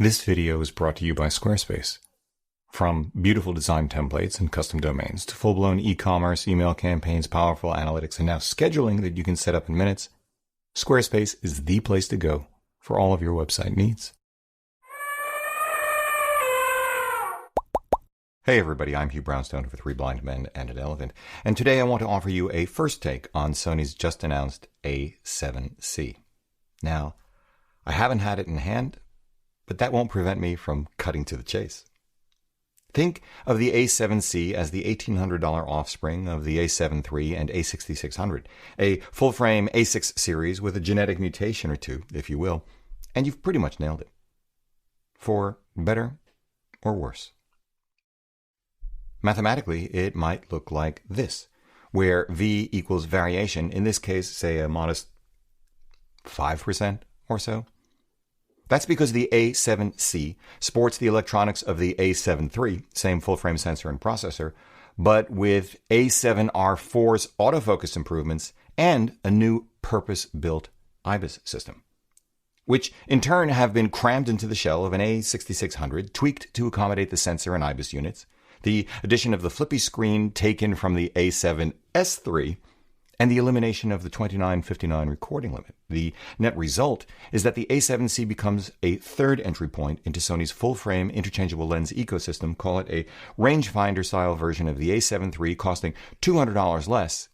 This video is brought to you by Squarespace. From beautiful design templates and custom domains to full-blown e-commerce, email campaigns, powerful analytics, and now scheduling that you can set up in minutes, Squarespace is the place to go for all of your website needs. Hey everybody, I'm Hugh Brownstone for 3 Blind Men and an Elephant, and today I want to offer you a first take on Sony's just announced A7C. Now, I haven't had it in hand, but that won't prevent me from cutting to the chase. Think of the A7C as the $1,800 offspring of the A7 III and a6600, a full-frame A6 series with a genetic mutation or two, if you will, and you've pretty much nailed it. For better or worse. Mathematically, it might look like this, where V equals variation, in this case, say a modest 5% or so. That's because the A7C sports the electronics of the A7 III, same full-frame sensor and processor, but with A7R4's autofocus improvements and a new purpose-built IBIS system, which in turn have been crammed into the shell of an a6600, tweaked to accommodate the sensor and IBIS units, the addition of the flippy screen taken from the A7S III, and the elimination of the 2959 recording limit. The net result is that the A7C becomes a third entry point into Sony's full-frame interchangeable lens ecosystem. Call it a rangefinder-style version of the A7 III, costing $200 less,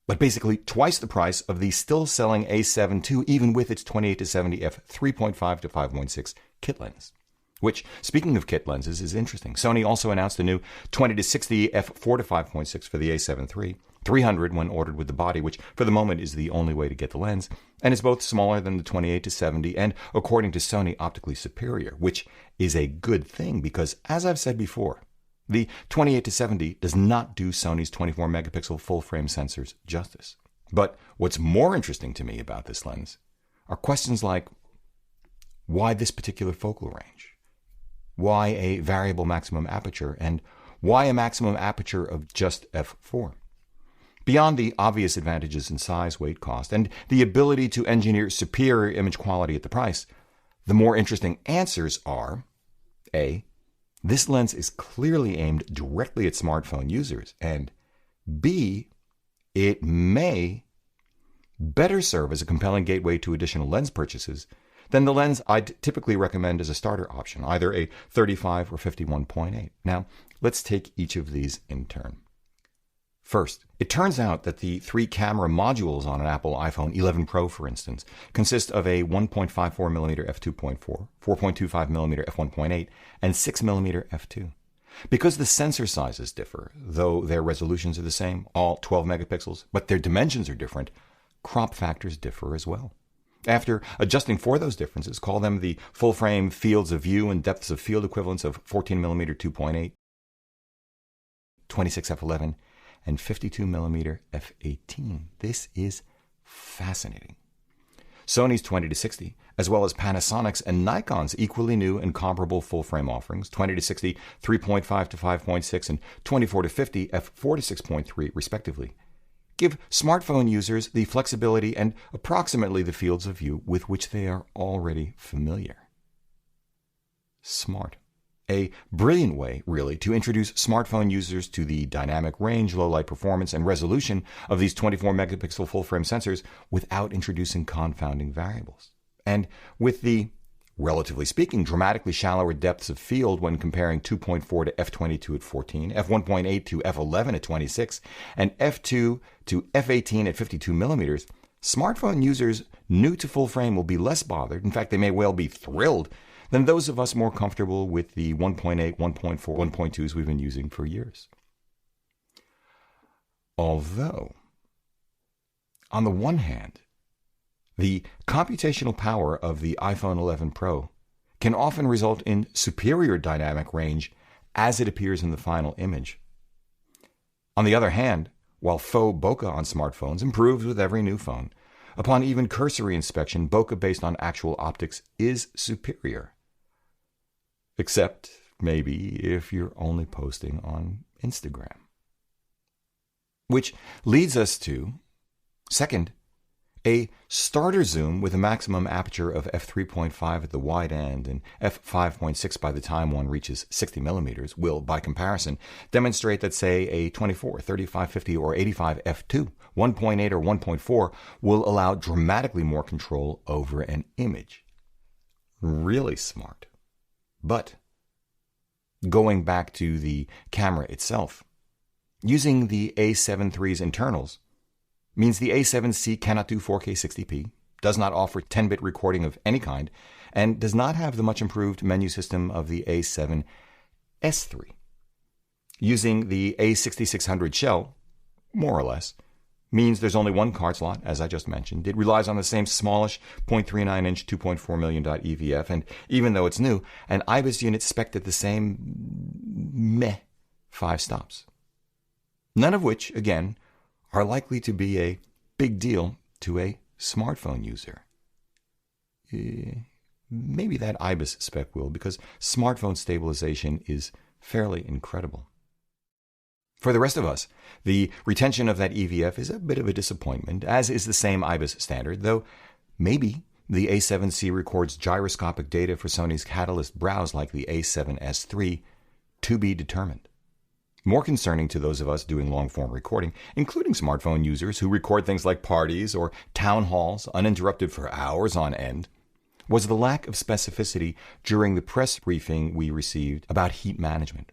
but basically twice the price of the still-selling A7 II, even with its 28-70 f3.5 to 5.6 kit lens. Which, speaking of kit lenses, is interesting. Sony also announced a new 20-60 f4 to 5.6 for the A7 III, 300 when ordered with the body, which for the moment is the only way to get the lens, and is both smaller than the 28-70 and, according to Sony, optically superior, which is a good thing because, as I've said before, the 28-70 does not do Sony's 24-megapixel full-frame sensors justice. But what's more interesting to me about this lens are questions like, why this particular focal range? Why a variable maximum aperture? And why a maximum aperture of just f4? Beyond the obvious advantages in size, weight, cost, and the ability to engineer superior image quality at the price, the more interesting answers are, A, this lens is clearly aimed directly at smartphone users, and B, it may better serve as a compelling gateway to additional lens purchases than the lens I'd typically recommend as a starter option, either a 35 or 51.8. Now, let's take each of these in turn. First, it turns out that the 3 camera modules on an Apple iPhone 11 Pro, for instance, consist of a 1.54mm f2.4, 4.25mm f1.8, and 6mm f2. Because the sensor sizes differ, though their resolutions are the same, all 12 megapixels, but their dimensions are different, crop factors differ as well. After adjusting for those differences, call them the full-frame fields of view and depths of field equivalents of 14mm 2.8, 26 f11, and 52mm f18. This is fascinating. Sony's 20-60, as well as Panasonic's and Nikon's equally new and comparable full-frame offerings, 20-60 3.5 to 5.6 and 24-50 f4 to 6.3 respectively, give smartphone users the flexibility and approximately the fields of view with which they are already familiar. Smart. A brilliant way, really, to introduce smartphone users to the dynamic range, low light performance, and resolution of these 24-megapixel full-frame sensors without introducing confounding variables. And with the, relatively speaking, dramatically shallower depths of field when comparing 2.4 to f22 at 14, f1.8 to f11 at 26, and f2 to f18 at 52 millimeters, smartphone users new to full-frame will be less bothered. In fact, they may well be thrilled than those of us more comfortable with the 1.8, 1.4, 1.2s we've been using for years. Although, on the one hand, the computational power of the iPhone 11 Pro can often result in superior dynamic range as it appears in the final image. On the other hand, while faux bokeh on smartphones improves with every new phone, upon even cursory inspection, bokeh based on actual optics is superior. Except, maybe, if you're only posting on Instagram. Which leads us to, second, A starter zoom with a maximum aperture of f3.5 at the wide end and f5.6 by the time one reaches 60 millimeters will, by comparison, demonstrate that, say, a 24, 35, 50, or 85 f2, 1.8 or 1.4 will allow dramatically more control over an image. Really smart. But going back to the camera itself, using the A7III's internals means the A7c cannot do 4K 60p, does not offer 10-bit recording of any kind, and does not have the much improved menu system of the A7III. Using the a6600 shell, more or less, means there's only one card slot, as I just mentioned. It relies on the same smallish 0.39-inch 2.4 million dot EVF, and even though it's new, an IBIS unit spec'd at the same meh 5 stops. None of which, again, are likely to be a big deal to a smartphone user. Maybe that IBIS spec will, because smartphone stabilization is fairly incredible. For the rest of us, the retention of that EVF is a bit of a disappointment, as is the same IBIS standard, though maybe the A7C records gyroscopic data for Sony's Catalyst browse like the A7S III, to be determined. More concerning to those of us doing long-form recording, including smartphone users who record things like parties or town halls uninterrupted for hours on end, was the lack of specificity during the press briefing we received about heat management.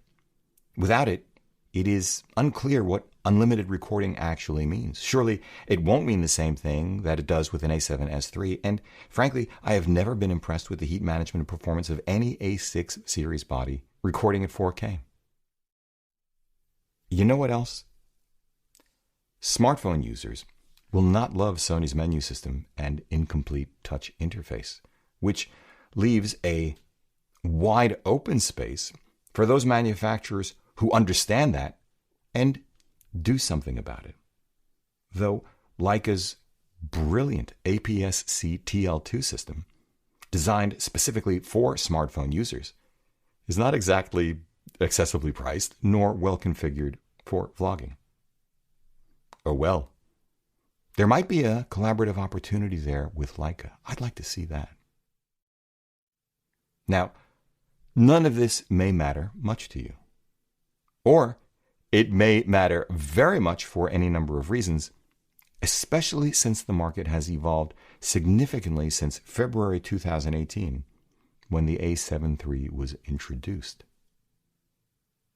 Without it, it is unclear what unlimited recording actually means. Surely it won't mean the same thing that it does with an A7S III, and frankly, I have never been impressed with the heat management performance of any A6 series body recording at 4K. You know what else? Smartphone users will not love Sony's menu system and incomplete touch interface, which leaves a wide open space for those manufacturers who understand that and do something about it. Though Leica's brilliant APS-C TL2 system, designed specifically for smartphone users, is not exactly accessibly priced nor well configured for vlogging. Oh well. There might be a collaborative opportunity there with Leica. I'd like to see that. Now, none of this may matter much to you. Or it may matter very much for any number of reasons, especially since the market has evolved significantly since February 2018, when the A7III was introduced.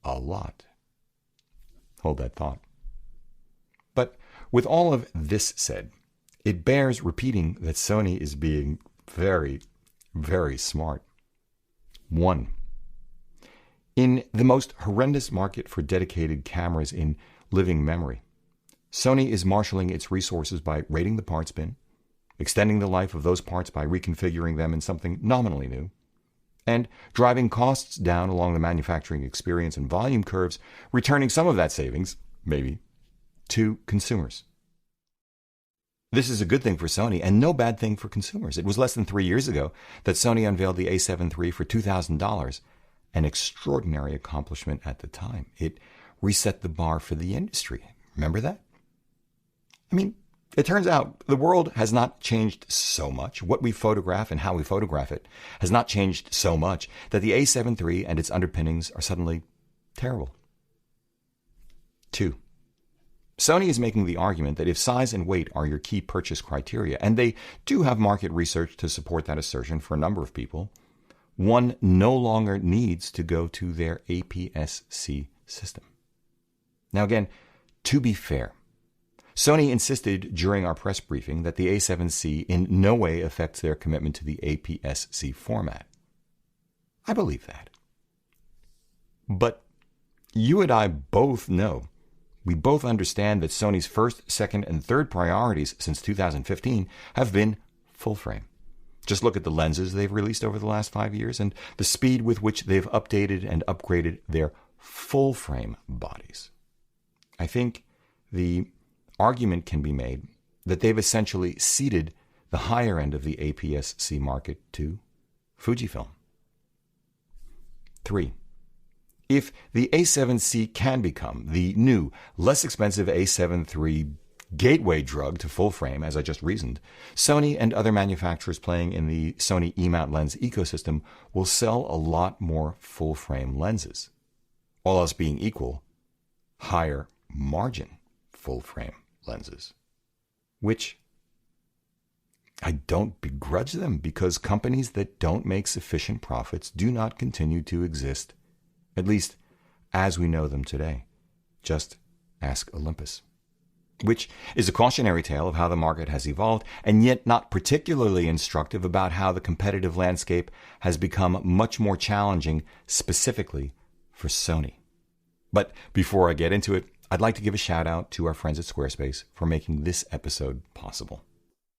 A lot. Hold that thought. But with all of this said, it bears repeating that Sony is being very, very smart. 1. In the most horrendous market for dedicated cameras in living memory, Sony is marshaling its resources by rating the parts bin, extending the life of those parts by reconfiguring them in something nominally new, and driving costs down along the manufacturing experience and volume curves, returning some of that savings, maybe, to consumers. This is a good thing for Sony and no bad thing for consumers. It was less than 3 years ago that Sony unveiled the A7 III for $2,000, an extraordinary accomplishment at the time. It reset the bar for the industry. Remember that? I mean, it turns out the world has not changed so much. What we photograph and how we photograph it has not changed so much that the A7 III and its underpinnings are suddenly terrible. 2. Sony is making the argument that if size and weight are your key purchase criteria, and they do have market research to support that assertion for a number of people, one no longer needs to go to their APS-C system. Now again, to be fair, Sony insisted during our press briefing that the A7C in no way affects their commitment to the APS-C format. I believe that. But you and I both know, we both understand that Sony's first, second, and third priorities since 2015 have been full frame. Just look at the lenses they've released over the last 5 years and the speed with which they've updated and upgraded their full frame bodies. I think the argument can be made that they've essentially ceded the higher end of the APS-C market to Fujifilm. 3. If the A7C can become the new, less expensive A7 III gateway drug to full frame, as I just reasoned, Sony and other manufacturers playing in the Sony E-mount lens ecosystem will sell a lot more full frame lenses. All else being equal, higher margin full frame lenses, which I don't begrudge them, because companies that don't make sufficient profits do not continue to exist, at least as we know them today. Just ask Olympus. Which is a cautionary tale of how the market has evolved, and yet not particularly instructive about how the competitive landscape has become much more challenging, specifically for Sony. But before I get into it, I'd like to give a shout out to our friends at Squarespace for making this episode possible.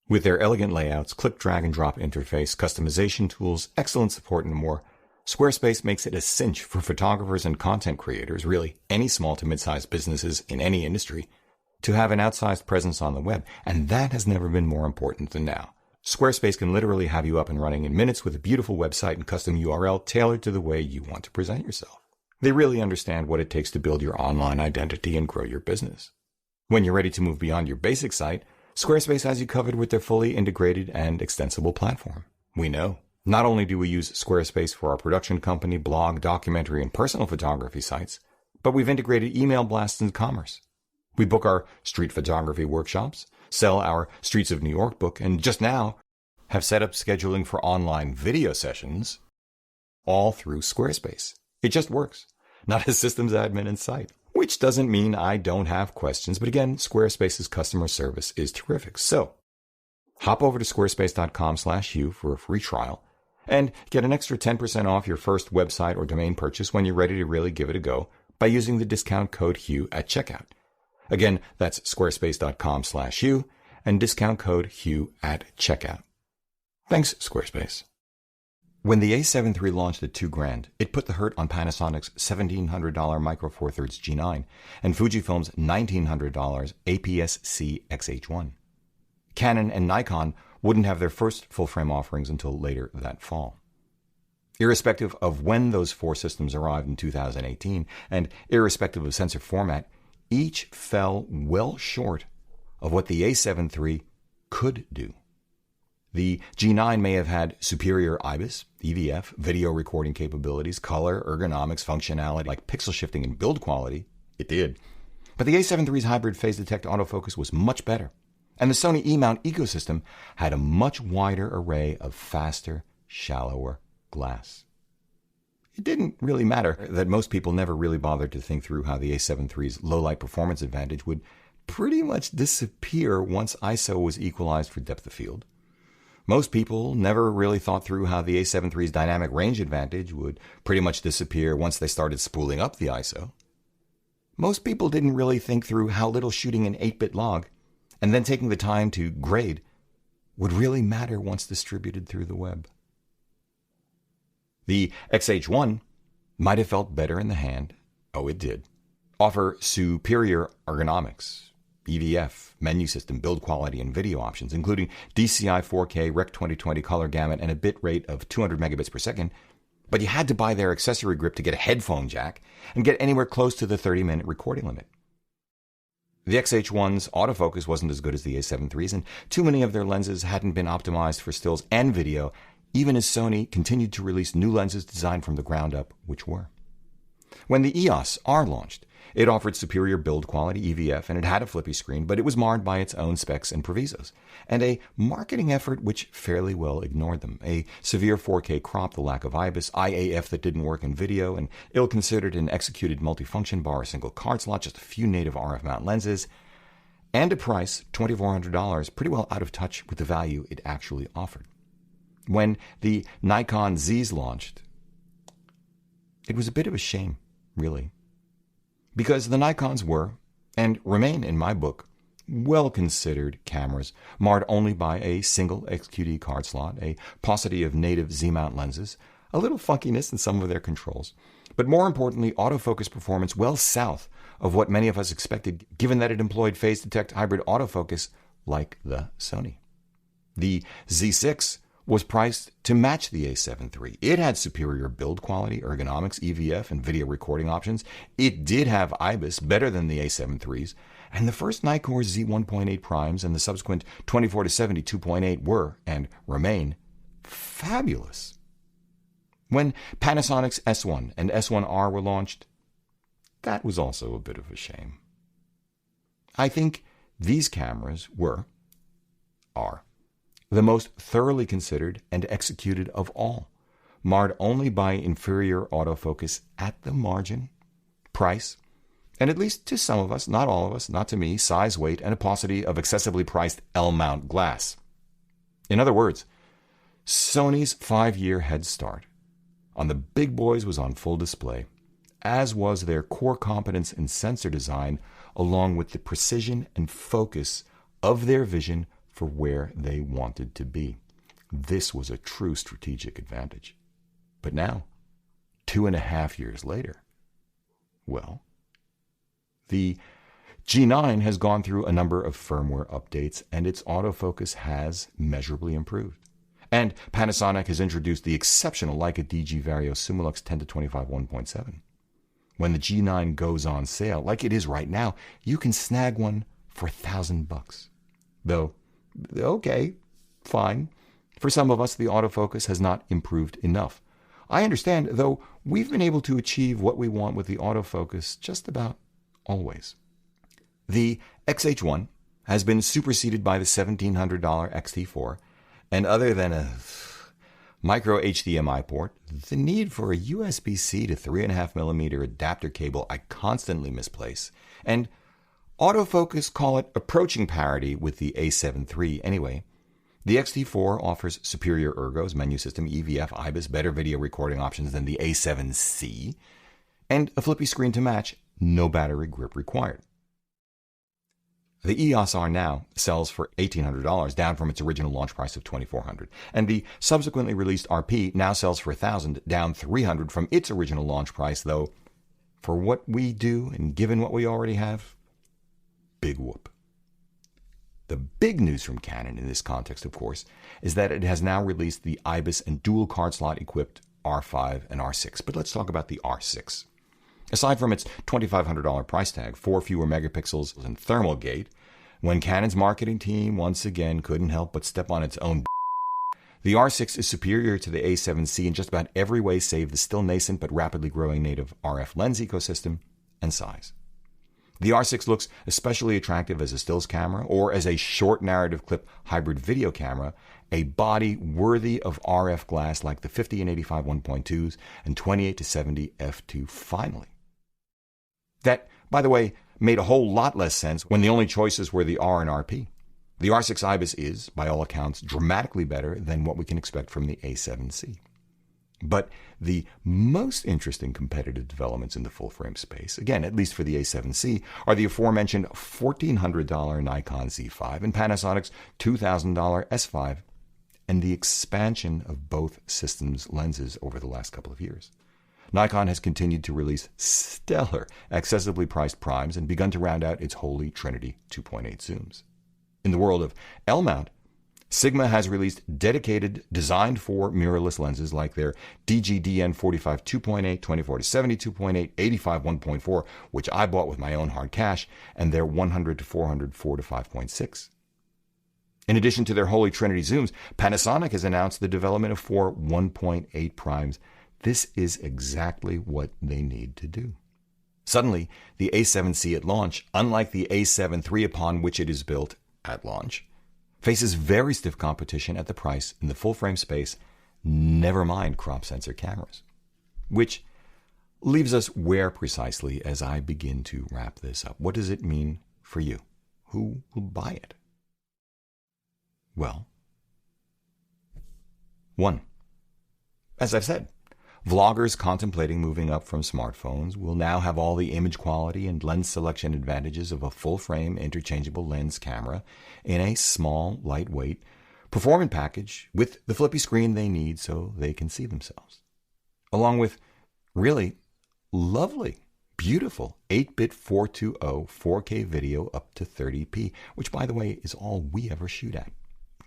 With their elegant layouts, click, drag, and drop interface, customization tools, excellent support, and more, Squarespace makes it a cinch for photographers and content creators, really any small to mid-sized businesses in any industry, to have an outsized presence on the web, and that has never been more important than now. Squarespace can literally have you up and running in minutes with a beautiful website and custom URL tailored to the way you want to present yourself. They really understand what it takes to build your online identity and grow your business. When you're ready to move beyond your basic site, Squarespace has you covered with their fully integrated and extensible platform. We know. Not only do we use Squarespace for our production company, blog, documentary, and personal photography sites, but we've integrated email blasts and commerce. We book our street photography workshops, sell our Streets of New York book, and just now have set up scheduling for online video sessions, all through Squarespace. It just works. Not a systems admin in sight. Which doesn't mean I don't have questions, but again, Squarespace's customer service is terrific. So, hop over to squarespace.com/Hugh for a free trial and get an extra 10% off your first website or domain purchase when you're ready to really give it a go by using the discount code Hugh at checkout. Again, that's squarespace.com/Hugh and discount code Hugh at checkout. Thanks, Squarespace. When the A7 III launched at $2,000, it put the hurt on Panasonic's $1,700 Micro Four Thirds G9 and Fujifilm's $1,900 APS-C XH1. Canon and Nikon wouldn't have their first full-frame offerings until later that fall. Irrespective of when those four systems arrived in 2018, and irrespective of sensor format, each fell well short of what the A7 III could do. The G9 may have had superior IBIS, EVF, video recording capabilities, color, ergonomics, functionality like pixel shifting and build quality. It did. But the A7 III's hybrid phase detect autofocus was much better. And the Sony E-mount ecosystem had a much wider array of faster, shallower glass. It didn't really matter that most people never really bothered to think through how the A7 III's low-light performance advantage would pretty much disappear once ISO was equalized for depth of field. Most people never really thought through how the A7 III's dynamic range advantage would pretty much disappear once they started spooling up the ISO. Most people didn't really think through how little shooting an 8-bit log and then taking the time to grade would really matter once distributed through the web. The XH1 might have felt better in the hand. Oh, it did. Offer superior ergonomics, EVF, menu system, build quality, and video options, including DCI 4K, Rec 2020 color gamut, and a bit rate of 200 megabits per second. But you had to buy their accessory grip to get a headphone jack and get anywhere close to the 30-minute recording limit. The XH1's autofocus wasn't as good as the A7 III's, and too many of their lenses hadn't been optimized for stills and video, even as Sony continued to release new lenses designed from the ground up, which were. When the EOS R launched, it offered superior build quality, EVF, and it had a flippy screen, but it was marred by its own specs and provisos, and a marketing effort which fairly well ignored them. A severe 4K crop, the lack of IBIS, IAF that didn't work in video, an ill-considered and executed multifunction bar, a single card slot, just a few native RF mount lenses, and a price, $2,400, pretty well out of touch with the value it actually offered. When the Nikon Zs launched, it was a bit of a shame, really. Because the Nikons were, and remain in my book, well-considered cameras, marred only by a single XQD card slot, a paucity of native Z-mount lenses, a little funkiness in some of their controls, but more importantly, autofocus performance well south of what many of us expected, given that it employed phase detect hybrid autofocus like the Sony. The Z6 was priced to match the A7 III. It had superior build quality, ergonomics, EVF, and video recording options. It did have IBIS, better than the A7 III's, and the first Nikkor Z1.8 primes and the subsequent 24-70 2.8 were, and remain, fabulous. When Panasonic's S1 and S1R were launched, that was also a bit of a shame. I think these cameras are the most thoroughly considered and executed of all, marred only by inferior autofocus at the margin, price, and at least to some of us, not all of us, not to me, size, weight, and a paucity of excessively priced L-mount glass. In other words, Sony's 5-year head start on the big boys was on full display, as was their core competence in sensor design, along with the precision and focus of their vision for where they wanted to be. This was a true strategic advantage. But now, 2.5 years later, well, the G9 has gone through a number of firmware updates, and its autofocus has measurably improved. And Panasonic has introduced the exceptional Leica DG Vario Sumilux 10-25 1.7. When the G9 goes on sale, like it is right now, you can snag one for $1,000. Though, okay, fine. For some of us, the autofocus has not improved enough. I understand, though, we've been able to achieve what we want with the autofocus just about always. The XH1 has been superseded by the $1,700 XT4, and other than a micro HDMI port, the need for a USB-C to 3.5mm adapter cable I constantly misplace, and autofocus call it approaching parity with the A7 III anyway. The XT4 offers superior ergos, menu system, EVF, IBIS, better video recording options than the A7C, and a flippy screen to match, no battery grip required. The EOS R now sells for $1,800, down from its original launch price of $2,400, and the subsequently released RP now sells for $1,000, down $300 from its original launch price, though for what we do and given what we already have, big whoop. The big news from Canon in this context, of course, is that it has now released the IBIS and dual card slot equipped R5 and R6. But let's talk about the R6. Aside from its $2,500 price tag, 4 fewer megapixels, and thermal gate, when Canon's marketing team once again couldn't help but step on its own, the R6 is superior to the A7C in just about every way save the still nascent but rapidly growing native RF lens ecosystem and size. The R6 looks especially attractive as a stills camera or as a short narrative clip hybrid video camera, a body worthy of RF glass like the 50 and 85 1.2s and 28-70 f2 finally. That, by the way, made a whole lot less sense when the only choices were the R and RP. The R6 IBIS is, by all accounts, dramatically better than what we can expect from the A7C. But the most interesting competitive developments in the full-frame space, again, at least for the A7C, are the aforementioned $1,400 Nikon Z5 and Panasonic's $2,000 S5, and the expansion of both systems' lenses over the last couple of years. Nikon has continued to release stellar, accessibly priced primes and begun to round out its holy trinity 2.8 zooms. In the world of L-mount, Sigma has released dedicated, designed for mirrorless lenses like their DG-DN 45 2.8, 24-70 2.8, 85 1.4, which I bought with my own hard cash, and their 100 to 400 4 to 5.6. In addition to their holy trinity zooms, Panasonic has announced the development of 4 1.8 primes. This is exactly what they need to do. Suddenly, the A7C at launch, unlike the A7 III upon which it is built at launch, faces very stiff competition at the price in the full-frame space, never mind crop sensor cameras. Which leaves us where precisely as I begin to wrap this up. What does it mean for you? Who will buy it? Well, 1. As I've said, vloggers contemplating moving up from smartphones will now have all the image quality and lens selection advantages of a full-frame interchangeable lens camera in a small, lightweight, performant package with the flippy screen they need so they can see themselves. Along with really lovely, beautiful 8-bit 420 4K video up to 30p, which, by the way, is all we ever shoot at,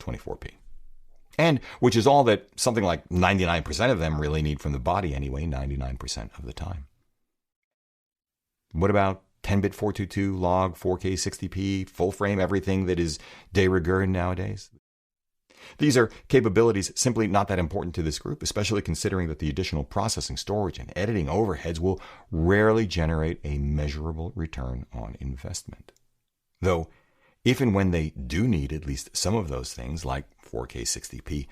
24p. And which is all that something like 99% of them really need from the body anyway, 99% of the time. What about 10-bit 422, log, 4K 60p, full frame, everything that is de rigueur nowadays? These are capabilities simply not that important to this group, especially considering that the additional processing, storage, and editing overheads will rarely generate a measurable return on investment. Though, if and when they do need at least some of those things, like 4K 60p,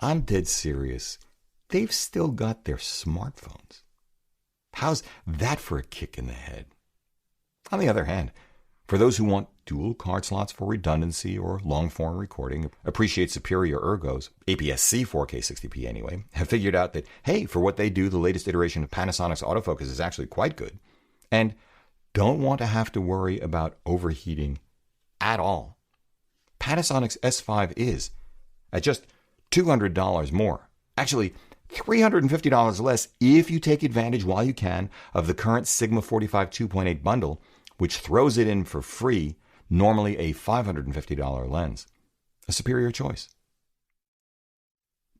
I'm dead serious, they've still got their smartphones. How's that for a kick in the head? On the other hand, for those who want dual card slots for redundancy or long-form recording, appreciate superior ergos, APS-C 4K 60p anyway, have figured out that, hey, for what they do, the latest iteration of Panasonic's autofocus is actually quite good, and don't want to have to worry about overheating at all. Panasonic's S5 is, at just $200 more, actually $350 less if you take advantage while you can of the current Sigma 45 2.8 bundle, which throws it in for free, normally a $550 lens. A superior choice.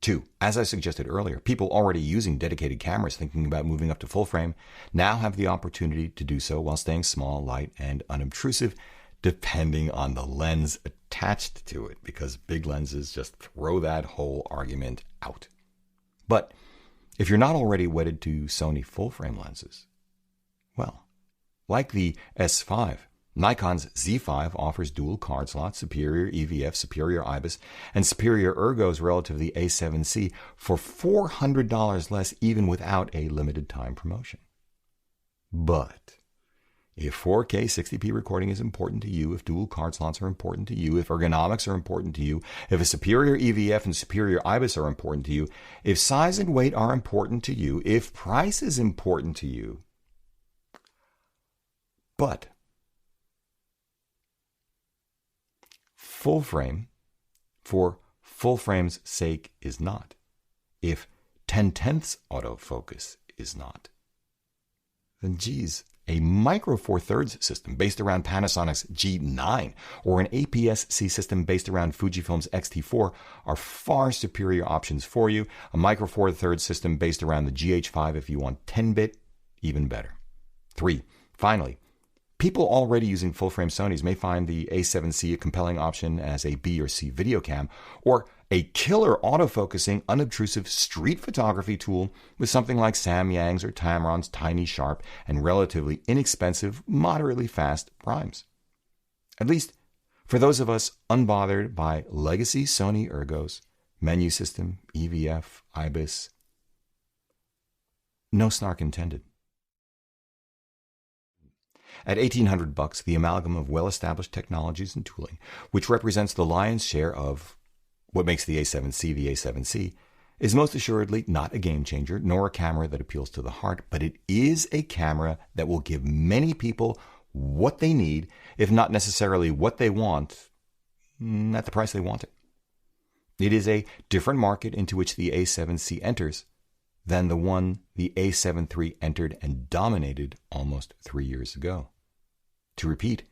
2. As I suggested earlier, people already using dedicated cameras thinking about moving up to full frame now have the opportunity to do so while staying small, light, and unobtrusive, depending on the lens attached to it, because big lenses just throw that whole argument out. But if you're not already wedded to Sony full-frame lenses, well, like the S5, Nikon's Z5 offers dual card slots, superior EVF, superior IBIS, and superior ergos relative to the A7C for $400 less even without a limited time promotion. But if 4K 60p recording is important to you, if dual card slots are important to you, if ergonomics are important to you, if a superior EVF and superior IBIS are important to you, if size and weight are important to you, if price is important to you, but full frame for full frame's sake is not, if 10/10ths autofocus is not, then geez, a micro four thirds system based around Panasonic's G9 or an APS-C system based around Fujifilm's X-T4 are far superior options for you. A micro four thirds system based around the GH5 if you want 10-bit, even better. 3. Finally, people already using full-frame Sonys may find the A7C a compelling option as a B or C video cam, or a killer autofocusing, unobtrusive street photography tool with something like Samyang's or Tamron's tiny, sharp, and relatively inexpensive, moderately fast primes. At least for those of us unbothered by legacy Sony ergos, menu system, EVF, IBIS. No snark intended. At $1,800, the amalgam of well-established technologies and tooling, which represents the lion's share of what makes the A7C the A7C, is most assuredly not a game changer, nor a camera that appeals to the heart, but it is a camera that will give many people what they need, if not necessarily what they want, at the price they want it. It is a different market into which the A7C enters than the one the A7III entered and dominated almost 3 years ago. To repeat,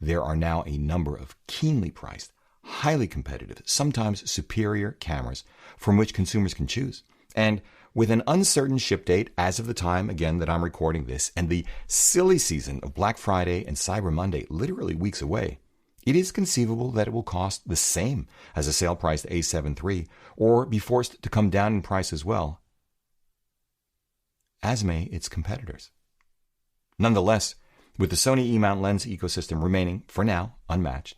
there are now a number of keenly priced, highly competitive, sometimes superior cameras from which consumers can choose. And with an uncertain ship date as of the time, again, that I'm recording this, and the silly season of Black Friday and Cyber Monday literally weeks away, it is conceivable that it will cost the same as a sale-priced A7 III, or be forced to come down in price as well, as may its competitors. Nonetheless, with the Sony E-mount lens ecosystem remaining, for now, unmatched,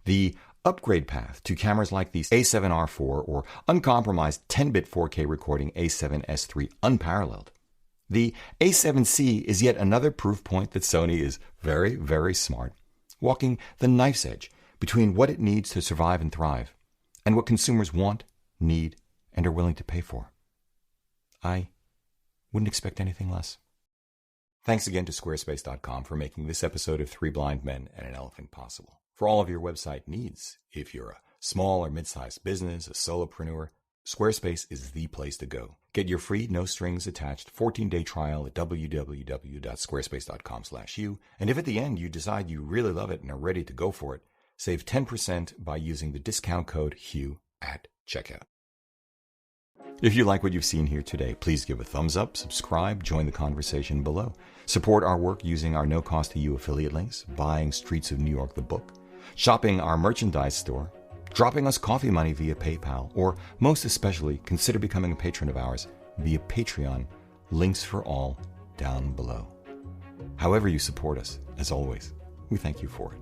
the upgrade path to cameras like the A7R IV or uncompromised 10-bit 4K recording A7S III unparalleled, the A7C is yet another proof point that Sony is very, very smart, walking the knife's edge between what it needs to survive and thrive and what consumers want, need, and are willing to pay for. I wouldn't expect anything less. Thanks again to Squarespace.com for making this episode of Three Blind Men and an Elephant possible. For all of your website needs, if you're a small or mid-sized business, a solopreneur, Squarespace is the place to go. Get your free, no-strings-attached 14-day trial at www.squarespace.com/u. And if at the end you decide you really love it and are ready to go for it, save 10% by using the discount code HUGH at checkout. If you like what you've seen here today, please give a thumbs up, subscribe, join the conversation below. Support our work using our no-cost-to-you affiliate links, buying Streets of New York the book, shopping our merchandise store, dropping us coffee money via PayPal, or most especially, consider becoming a patron of ours via Patreon. Links for all down below. However you support us, as always, we thank you for it.